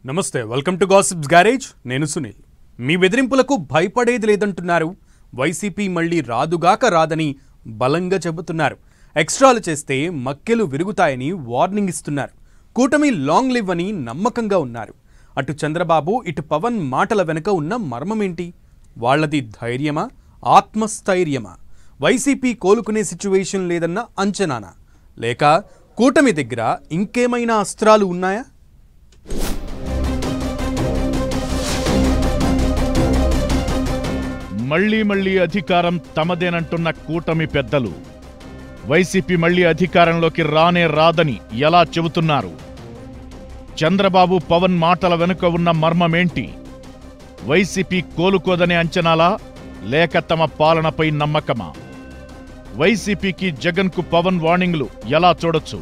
నమస్తే welcome to gossips garage నేను సునీల్ మీ బెదిరింపులకు భయపడేది లేదంటున్నారు వైసీపీ మళ్ళీ రాదుగాక రాదని బలంగా చెబుతున్నారు ఎక్స్ట్రాలు చేస్తే మక్కెలు విరుగుతాయని వార్నింగ్ ఇస్తున్నారు కూటమి లాంగ్ లివ్ అని నమ్మకంగా ఉన్నారు అటు చంద్రబాబు ఇటు పవన్ మాటల వెనుక ఉన్న మర్మం ఏంటి వాళ్ళది ధైర్యమా ఆత్మస్థైర్యమా వైసీపీ కోలుకునే సిచ్యువేషన్ లేదన్న అంచనానా లేక కూటమి దగ్గర ఇంకేమైనా అస్త్రాలు ఉన్నాయా మళ్లీ అధికారం తమదేనంటున్న కూటమి పెద్దలు వైసీపీ మళ్లీ అధికారంలోకి రానే రాదని ఎలా చెబుతున్నారు చంద్రబాబు పవన్ మాటల వెనుక ఉన్న మర్మమేంటి వైసీపీ కోలుకోదనే అంచనాలా లేక తమ పాలనపై నమ్మకమా వైసీపీకి జగన్కు పవన్ వార్నింగ్లు ఎలా చూడొచ్చు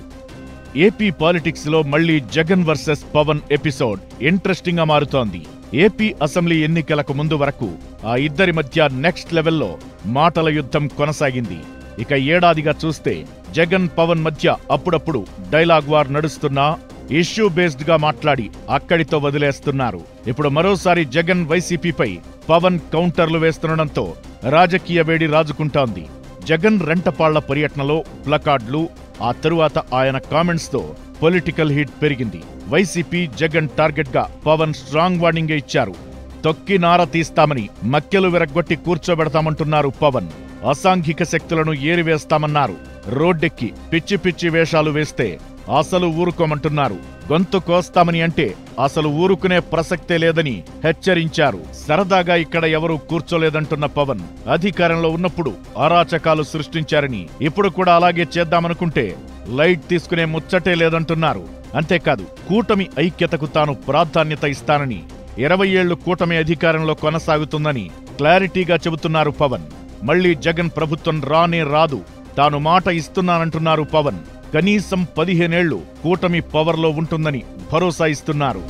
ఏపీ పాలిటిక్స్లో మళ్లీ Jagan versus Pawan episode interesting గా మారుతోంది ఏపీ అసెంబ్లీ ఎన్నికలకు ముందు వరకు ఆ ఇద్దరి మధ్య నెక్స్ట్ లెవెల్లో మాటల యుద్ధం కొనసాగింది ఇక ఏడాదిగా చూస్తే జగన్ పవన్ మధ్య అప్పుడప్పుడు డైలాగ్ వార్ నడుస్తున్నా ఇష్యూ బేస్డ్ గా మాట్లాడి అక్కడితో వదిలేస్తున్నారు ఇప్పుడు మరోసారి జగన్ వైసీపీపై పవన్ కౌంటర్లు వేస్తుండటంతో రాజకీయ వేడి రాజుకుంటోంది జగన్ రెంటపాళ్ల పర్యటనలో ప్లకార్డులు ఆ తరువాత ఆయన కామెంట్స్ తో పొలిటికల్ హీట్ పెరిగింది వైసీపీ జగన్ టార్గెట్ గా పవన్ స్ట్రాంగ్ వార్నింగ్ ఇచ్చారు తొక్కి నార తీస్తామని మక్కెలు విరగ్గొట్టి కూర్చోబెడతామంటున్నారు పవన్ అసాంఘిక శక్తులను ఏరివేస్తామన్నారు రోడ్డెక్కి పిచ్చి పిచ్చి వేషాలు వేస్తే అసలు ఊరుకోమంటున్నారు గొంతు కోస్తామని అంటే అసలు ఊరుకునే ప్రసక్తే లేదని హెచ్చరించారు సరదాగా ఇక్కడ ఎవరూ కూర్చోలేదంటున్న పవన్ అధికారంలో ఉన్నప్పుడు అరాచకాలు సృష్టించారని ఇప్పుడు కూడా అలాగే చేద్దామనుకుంటే లైట్ తీసుకునే ముచ్చటే లేదంటున్నారు అంతేకాదు కూటమి ఐక్యతకు తాను ప్రాధాన్యత ఇస్తానని 20 ఏళ్లు కూటమి అధికారంలో కొనసాగుతుందని క్లారిటీగా చెబుతున్నారు పవన్ మళ్లీ జగన్ ప్రభుత్వం రానే రాదు తాను మాట ఇస్తున్నానంటున్నారు పవన్ కనీసం 15 ఏళ్లు కూటమి పవర్లో ఉంటుందని భరోసా ఇస్తున్నారు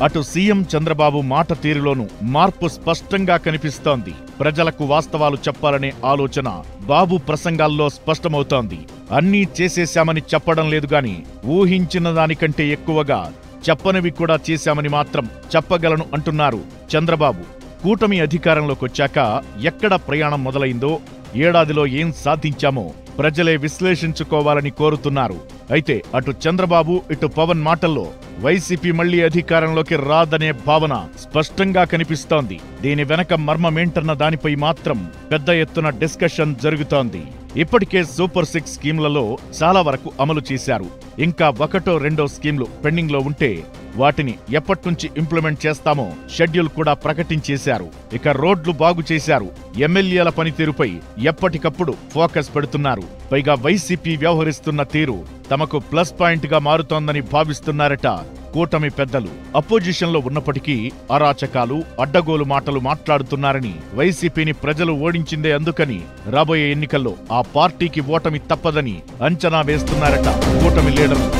అటు సీఎం చంద్రబాబు మాట తీరులోనూ మార్పు స్పష్టంగా కనిపిస్తోంది ప్రజలకు వాస్తవాలు చెప్పాలనే ఆలోచన బాబు ప్రసంగాల్లో స్పష్టమవుతోంది అన్నీ చేసేశామని చెప్పడం లేదుగాని ఊహించిన దానికంటే ఎక్కువగా చెప్పనివి కూడా చేశామని మాత్రం చెప్పగలను అంటున్నారు చంద్రబాబు కూటమి అధికారంలోకొచ్చాక ఎక్కడ ప్రయాణం మొదలైందో ఏడాదిలో ఏం సాధించామో ప్రజలే విశ్లేషించుకోవాలని కోరుతున్నారు అయితే అటు చంద్రబాబు ఇటు పవన్ మాటల్లో వైసీపీ మళ్లీ అధికారంలోకి రాదనే భావన స్పష్టంగా కనిపిస్తోంది దీని వెనక మర్మమేంటన్న దానిపై మాత్రం పెద్ద ఎత్తున డిస్కషన్ జరుగుతోంది ఇప్పటికే సూపర్ 6 స్కీమ్లలో చాలా వరకు అమలు చేశారు ఇంకా ఒకటో రెండో స్కీమ్లు పెండింగ్ లో ఉంటే వాటిని ఎప్పట్నుంచి ఇంప్లిమెంట్ చేస్తామో షెడ్యూల్ కూడా ప్రకటించేశారు ఇక రోడ్లు బాగు చేశారు ఎమ్మెల్యేల పనితీరుపై ఎప్పటికప్పుడు ఫోకస్ పెడుతున్నారు పైగా వైసీపీ వ్యవహరిస్తున్న తీరు తమకు ప్లస్ పాయింట్ గా మారుతోందని భావిస్తున్నారట కూటమి పెద్దలు అపోజిషన్ లో ఉన్నప్పటికీ అరాచకాలు అడ్డగోలు మాటలు మాట్లాడుతున్నారని వైసీపీని ప్రజలు ఓడించిందే అందుకని రాబోయే ఎన్నికల్లో ఆ పార్టీకి ఓటమి తప్పదని అంచనా వేస్తున్నారట కూటమి లీడర్లు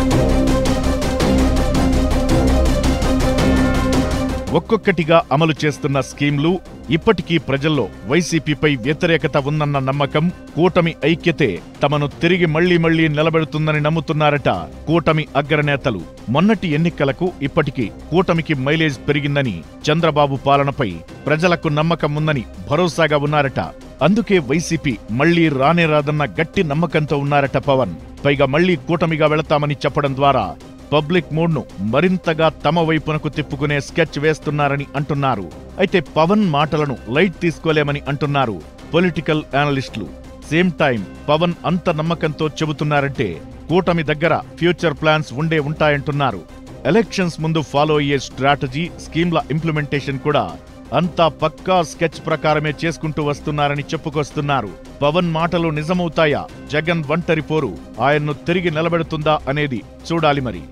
ఒక్కొక్కటిగా అమలు చేస్తున్న స్కీమ్లు ఇప్పటికీ ప్రజల్లో వైసీపీపై వ్యతిరేకత ఉందన్న నమ్మకం కూటమి ఐక్యతే తమను తిరిగి మళ్లీ నిలబెడుతుందని నమ్ముతున్నారట కూటమి అగ్రనేతలు మొన్నటి ఎన్నికలకు ఇప్పటికీ కూటమికి మైలేజ్ పెరిగిందని చంద్రబాబు పాలనపై ప్రజలకు నమ్మకం ఉందని భరోసాగా ఉన్నారట అందుకే వైసీపీ మళ్లీ రానే రాదన్న గట్టి నమ్మకంతో ఉన్నారట పవన్ పైగా మళ్లీ కూటమిగా వెళతామని చెప్పడం ద్వారా పబ్లిక్ మూడ్ను మరింతగా తమ వైపునకు తిప్పుకునే స్కెచ్ వేస్తున్నారని అంటున్నారు అయితే పవన్ మాటలను లైట్ తీసుకోలేమని అంటున్నారు పొలిటికల్ అనలిస్టులు సేమ్ టైం పవన్ అంత నమ్మకంతో చెబుతున్నారంటే కూటమి దగ్గర ఫ్యూచర్ ప్లాన్స్ ఉంటాయంటున్నారు ఎలక్షన్స్ ముందు ఫాలో అయ్యే స్ట్రాటజీ స్కీమ్ల ఇంప్లిమెంటేషన్ కూడా అంతా పక్కా స్కెచ్ ప్రకారమే చేసుకుంటూ వస్తున్నారని చెప్పుకొస్తున్నారు పవన్ మాటలు నిజమవుతాయా జగన్ ఒంటరి పోరు ఆయన్ను తిరిగి నిలబెడుతుందా అనేది చూడాలి మరి